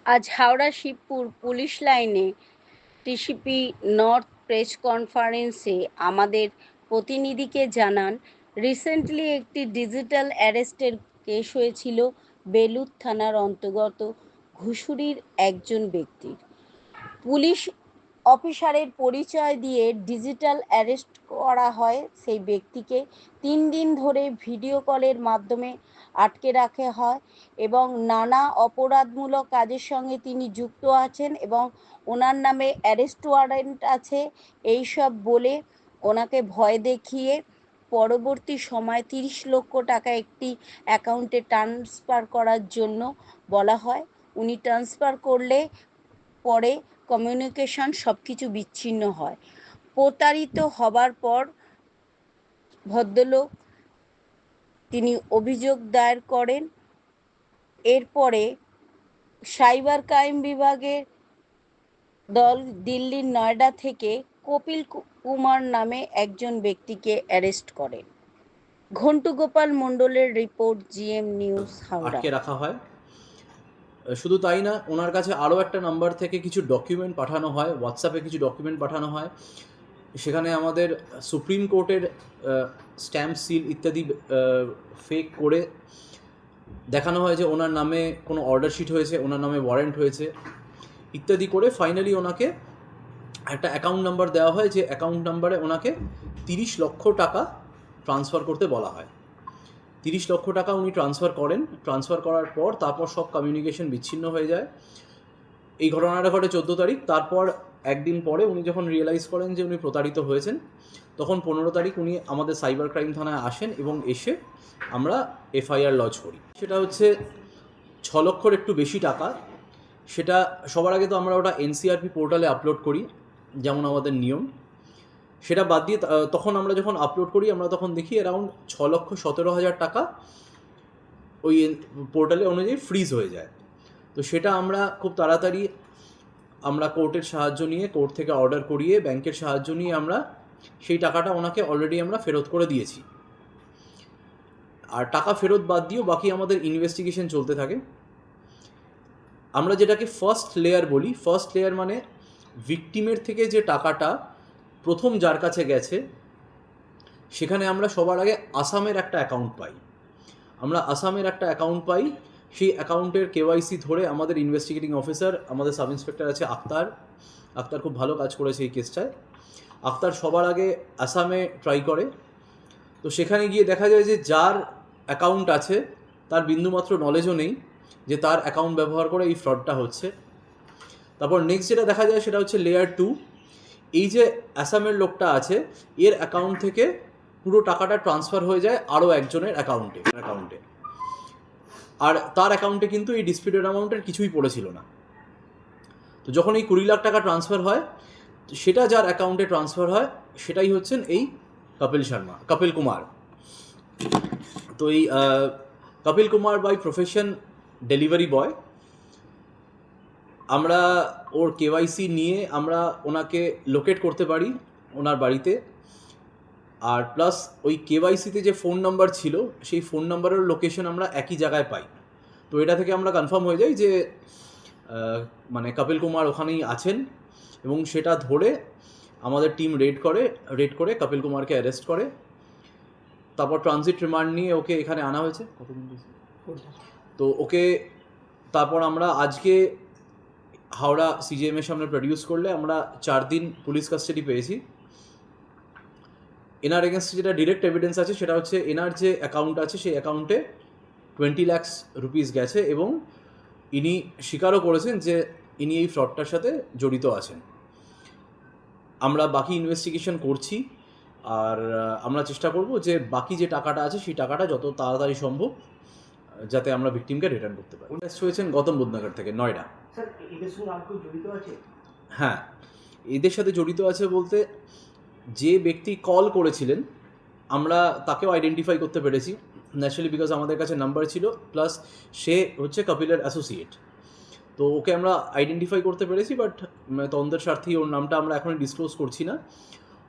আজ হাওড়া শিবপুর পুলিশ লাইনে TCP north press কনফারেন্সে আমাদের প্রতিনিধিকে জানান, রিসেন্টলি একটি ডিজিটাল অ্যারেস্টের কেস হয়েছিল বেলুড় থানার অন্তর্গত ঘুষুরির একজন ব্যক্তির। পুলিশ অফিসারের পরিচয় দিয়ে ডিজিটাল অ্যারেস্ট করা হয় সেই ব্যক্তিকে। 3 দিন ধরে ভিডিও কলের মাধ্যমে আটকে রাখা হয় এবং নানা অপরাধমূলক কাজের সঙ্গে তিনি যুক্ত আছেন এবং ওনার নামে অ্যারেস্ট ওয়ারেন্ট আছে এইসব বলে ওনাকে ভয় দেখিয়ে পরবর্তী সময় 30 লক্ষ টাকা একটি অ্যাকাউন্টে ট্রান্সফার করার জন্য বলা হয়। উনি ট্রান্সফার করলে পরে কমিউনিকেশন সব কিছু বিচ্ছিন্ন হয়। প্রতারিত হবার পর ভদ্রলোক তিনি অভিযোগ দায়ের করেন। এরপরে সাইবার ক্রাইম বিভাগের দল দিল্লির নয়ডা থেকে কপিল কুমার নামে একজন ব্যক্তিকে অ্যারেস্ট করে। ঘন্টু গোপাল মণ্ডলের রিপোর্ট, জিএম নিউজ, হাওড়া। আটকে রাখা হয়। শুধু তাই না, ওনার কাছে আরও একটা নাম্বার থেকে কিছু ডকুমেন্ট পাঠানো হয়, হোয়াটসঅ্যাপে কিছু ডকুমেন্ট পাঠানো হয়। সেখানে আমাদের সুপ্রিম কোর্টের স্ট্যাম্প সিল ইত্যাদি ফেক করে দেখানো হয় যে ওনার নামে কোনো অর্ডার শিট হয়েছে, ওনার নামে ওয়ারেন্ট হয়েছে ইত্যাদি করে ফাইনালি ওনাকে একটা অ্যাকাউন্ট নাম্বার দেওয়া হয়, যে অ্যাকাউন্ট নাম্বারে ওনাকে 30 লক্ষ টাকা ট্রান্সফার করতে বলা হয়। 30 লক্ষ টাকা উনি ট্রান্সফার করেন। ট্রান্সফার করার পর তারপর সব কমিউনিকেশন বিচ্ছিন্ন হয়ে যায়। এই ঘটনাটা ঘটে 14 তারিখ। তারপর একদিন পরে উনি যখন রিয়েলাইজ করেন যে উনি প্রতারিত হয়েছেন, তখন 15 তারিখ উনি আমাদের সাইবার ক্রাইম থানায় আসেন এবং এসে আমরা এফআইআর লজ করি। সেটা হচ্ছে 6 লক্ষর একটু বেশি টাকা। সেটা সবার আগে তো আমরা ওটা এনসিআরপি পোর্টালে আপলোড করি, যেমন আমাদের নিয়ম। সেটা বাদ দিয়ে তখন আমরা যখন আপলোড করি, আমরা তখন দেখি অ্যারাউন্ড 6,17,000 টাকা ওই পোর্টালে অনুযায়ী ফ্রিজ হয়ে যায়। তো সেটা আমরা খুব তাড়াতাড়ি আমরা কোর্টের সাহায্য নিয়ে, কোর্ট থেকে অর্ডার করিয়ে, ব্যাংকের সাহায্য নিয়ে আমরা সেই টাকাটা ওনাকে অলরেডি আমরা ফেরত করে দিয়েছি। আর টাকা ফেরত বাদ দিয়েও বাকি আমাদের ইনভেস্টিগেশন চলতে থাকে। আমরা যেটাকে ফার্স্ট লেয়ার বলি, ফার্স্ট লেয়ার মানে ভিকটিমের থেকে যে টাকাটা প্রথম যার কাছে গেছে, সেখানে আমরা সবার আগে আসামের একটা অ্যাকাউন্ট পাই। আমরা আসামের একটা অ্যাকাউন্ট পাই। সেই অ্যাকাউন্টের কেওয়াইসি ধরে আমাদের ইনভেস্টিগেটিং অফিসার, আমাদের সাব ইন্সপেক্টর আছে আক্তার খুব ভালো কাজ করেছে এই কেসটায়। আক্তার সবার আগে আসামে ট্রাই করে। তো সেখানে গিয়ে দেখা যায় যে যার অ্যাকাউন্ট আছে তার বিন্দুমাত্র নলেজও নেই যে তার অ্যাকাউন্ট ব্যবহার করে এই ফ্রডটা হচ্ছে। তারপর নেক্সট যেটা দেখা যায় সেটা হচ্ছে লেয়ার 2। এই যে আসামের লোকটা আছে, এর অ্যাকাউন্ট থেকে পুরো টাকাটা ট্রান্সফার হয়ে যায় আরও একজনের অ্যাকাউন্টে। আর তার অ্যাকাউন্টে কিন্তু এই ডিসপিউটেড অ্যামাউন্টের কিছুই পড়েছিল না। তো যখন এই 20 লাখ টাকা ট্রান্সফার হয়, সেটা যার অ্যাকাউন্টে ট্রান্সফার হয় সেটাই হচ্ছেন এই কপিল কুমার। তো এই Kapil Kumar by profession delivery boy. আমরা ওর কেওয়াইসি নিয়ে আমরা ওনাকে লোকেট করতে পারি ওনার বাড়িতে। আর প্লাস ওই কেওয়াইসিতে যে ফোন নাম্বার ছিল, সেই ফোন নাম্বারের লোকেশন আমরা একই জায়গায় পাই। তো এটা থেকে আমরা কনফার্ম হয়ে যাই যে মানে কপিল কুমার ওখানেই আছেন, এবং সেটা ধরে আমাদের টিম রেড করে কপিল কুমারকে অ্যারেস্ট করে। তারপর ট্রানজিট রিমান্ড নিয়ে ওকে এখানে আনা হয়েছে। তো ওকে তারপর আমরা আজকে হাওড়া সিজিএমের সামনে প্রডিউস করলে আমরা 4 দিন পুলিশ কাস্টাডি পেয়েছি। এনার এগেনস্টে যেটা ডিরেক্ট এভিডেন্স আছে সেটা হচ্ছে এনার যে অ্যাকাউন্ট আছে সেই অ্যাকাউন্টে 20 লাখ রুপিস গেছে, এবং ইনি স্বীকারও করেছেন যে ইনি এই ফ্রডটার সাথে জড়িত আছেন। আমরা বাকি ইনভেস্টিগেশন করছি, আর আমরা চেষ্টা করব যে বাকি যে টাকাটা আছে সেই টাকাটা যত তাড়াতাড়ি সম্ভব যাতে আমরা ভিকটিমকে রিটার্ন করতে পারি। অ্যারেস্ট হয়েছেন গৌতম বুদ্ধনগর থেকে, নয়ডা। স্যার, এদের সঙ্গে আর কেউ জড়িত আছে? হ্যাঁ, এদের সাথে জড়িত আছে বলতে, যে ব্যক্তি কল করেছিলেন আমরা তাকেও আইডেন্টিফাই করতে পেরেছি ন্যাচারালি, বিকজ আমাদের কাছে নাম্বার ছিল, প্লাস সে হচ্ছে কপিলের অ্যাসোসিয়েট। তো ওকে আমরা আইডেন্টিফাই করতে পেরেছি, বাট তদন্তের স্বার্থেই ওর নামটা আমরা এখনই ডিসক্লোজ করছি না।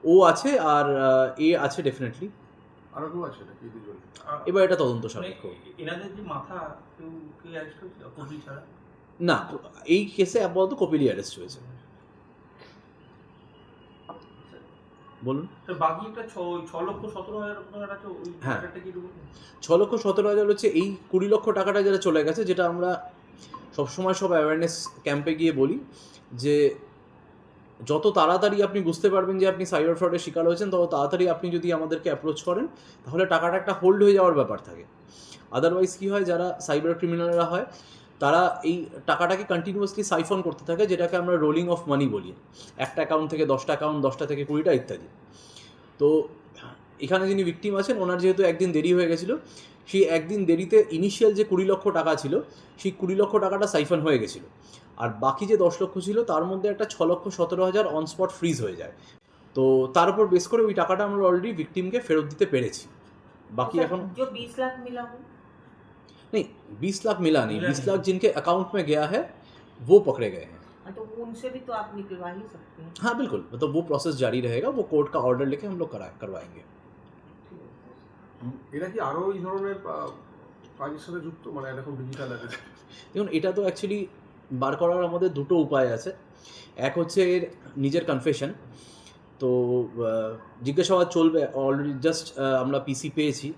ও আছে, আর এ আছে ডেফিনেটলি। আরো কেউ আছে নাকি? এবার এটা তদন্ত সাপেক্ষ। এনাদের যে মাথা কেউ কে অ্যারেস্ট হয়েছিল কপিল ছাড়া? না, এই কেসে আপাতত কপিলি অ্যারেস্ট হয়েছে। বলুন। তো বাকি একটা 6,17,000 টাকার আছে ওই হ্যাঁ। টাকাটা কি দেবো? 6,17,000 হচ্ছে এই 20 লক্ষ টাকাটা যেটা চলে গেছে, যেটা আমরা সবসময় সব অ্যাওয়ারনেস ক্যাম্পে গিয়ে বলি যে যত তাড়াতাড়ি আপনি বুঝতে পারবেন যে আপনি সাইবার ফ্রডের শিকার হয়েছেন, তত তাড়াতাড়ি আপনি যদি আমাদেরকে অ্যাপ্রোচ করেন, তাহলে টাকাটা একটা হোল্ড হয়ে যাওয়ার ব্যাপার থাকে। আদারওয়াইজ কী হয়, যারা সাইবার ক্রিমিনালরা হয় তারা এই টাকাটাকে কন্টিনিউয়াসলি সাইফন করতে থাকে, যেটাকে আমরা রোলিং অফ মানি বলি। একটা অ্যাকাউন্ট থেকে 10টা অ্যাকাউন্ট, 10টা থেকে 20টা ইত্যাদি। তো এখানে যিনি ভিকটিম আছেন, ওনার যেহেতু একদিন দেরি হয়ে গেছিলো, সেই একদিন দেরিতে ইনিশিয়াল যে 20 লক্ষ টাকা ছিল, সেই 20 লক্ষ টাকাটা সাইফন হয়ে গেছিলো। আর বাকি যে 10 লক্ষ ছিল, তার মধ্যে একটা 6,17,000 অন স্পট ফ্রিজ হয়ে যায়। তো তার উপর বেস করে ওই টাকাটা আমরা অলরেডি ভিকটিমকে ফেরত দিতে পেরেছি। বাকি এখন जो 20 लाख मिला वो नहीं, 20 लाख मिला नहीं, 20 लाख जिनके अकाउंट में गया है वो पकड़े गए हैं। तो उनसे भी तो आप निकलवा ही सकते हैं। हाँ बिल्कुल, मतलब वो प्रोसेस जारी रहेगा, वो कोर्ट का ऑर्डर लेके हम लोग करवाएंगे। এরা কি আরো এই ধরনের কাজের সাথে যুক্ত, মানে এরকম ডিজিটাল অ্যারেস্ট? দেখুন, এটা তো অ্যাকচুয়ালি বার করার আমাদের দুটো উপায় আছে। এক হচ্ছে এর নিজের কনফেশন, তো জিজ্ঞাসাবাদ চলবে, অলরেডি জাস্ট আমরা পিসি পেয়েছি।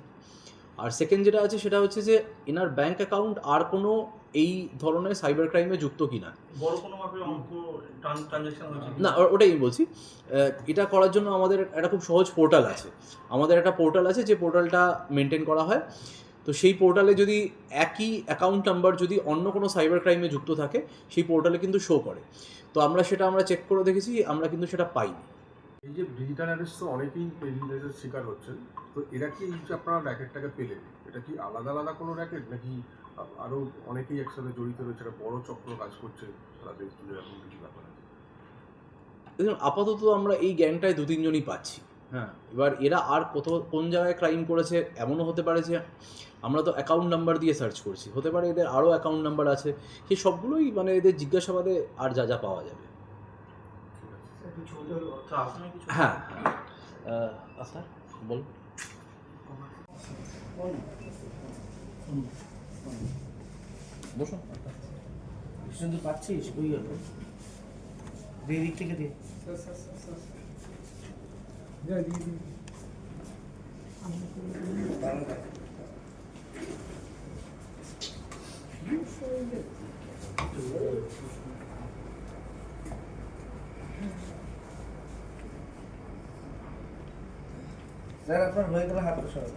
আর সেকেন্ড যেটা আছে সেটা হচ্ছে যে এনার ব্যাঙ্ক অ্যাকাউন্ট আর কোনো এই ধরনের সাইবার ক্রাইমে যুক্ত কিনা। বড় কোনো মাপের অঙ্ক ট্রানজ্যাকশন হয়েছে না, ওটাই আমি বলছি। এটা করার জন্য আমাদের একটা খুব সহজ পোর্টাল আছে। আমাদের একটা পোর্টাল আছে, যে পোর্টালটা মেনটেন করা হয়। তো সেই পোর্টালে যদি একই অ্যাকাউন্ট নাম্বার যদি অন্য কোনো সাইবার ক্রাইমে যুক্ত থাকে, সেই পোর্টালে কিন্তু শো করে। তো আমরা চেক করে দেখেছি, আমরা কিন্তু সেটা পাইনি। এই যে ডিজিটাল অ্যারেস্ট তো অনেকেই ডিজিটালের শিকার হচ্ছেন, তো এরা কি এই যে আপনারা র্যাকেটটাকে পেলেন, এটা কি আলাদা আলাদা কোনো র্যাকেট, নাকি আরও অনেকেই একসাথে জড়িত রয়েছে, একটা বড় চক্র কাজ করছে সারা দেশ জুড়ে, এরকম কিছু ব্যাপার আছে? দেখুন, আপাতত আমরা এই গ্যাংটায় 2-3 জনই পাচ্ছি। হ্যাঁ, এবার এরা আর কোন জায়গায় ক্রাইম করেছে এমনও হতে পারে, যে আমরা তো অ্যাকাউন্ট নাম্বার দিয়ে সার্চ করছি, হতে পারে এদের আরও অ্যাকাউন্ট নাম্বার আছে। সেই সবগুলোই মানে এদের জিজ্ঞাসাবাদে আর যা যা পাওয়া যাবে। অর্থ আসলে কিছু হ্যাঁ, আচ্ছা বল। বসুন। শুধু পাচ্ছিস ওই গেল দুই দিক থেকে দে স্যার আপনার হয়ে গেলে হাত বসাবেন।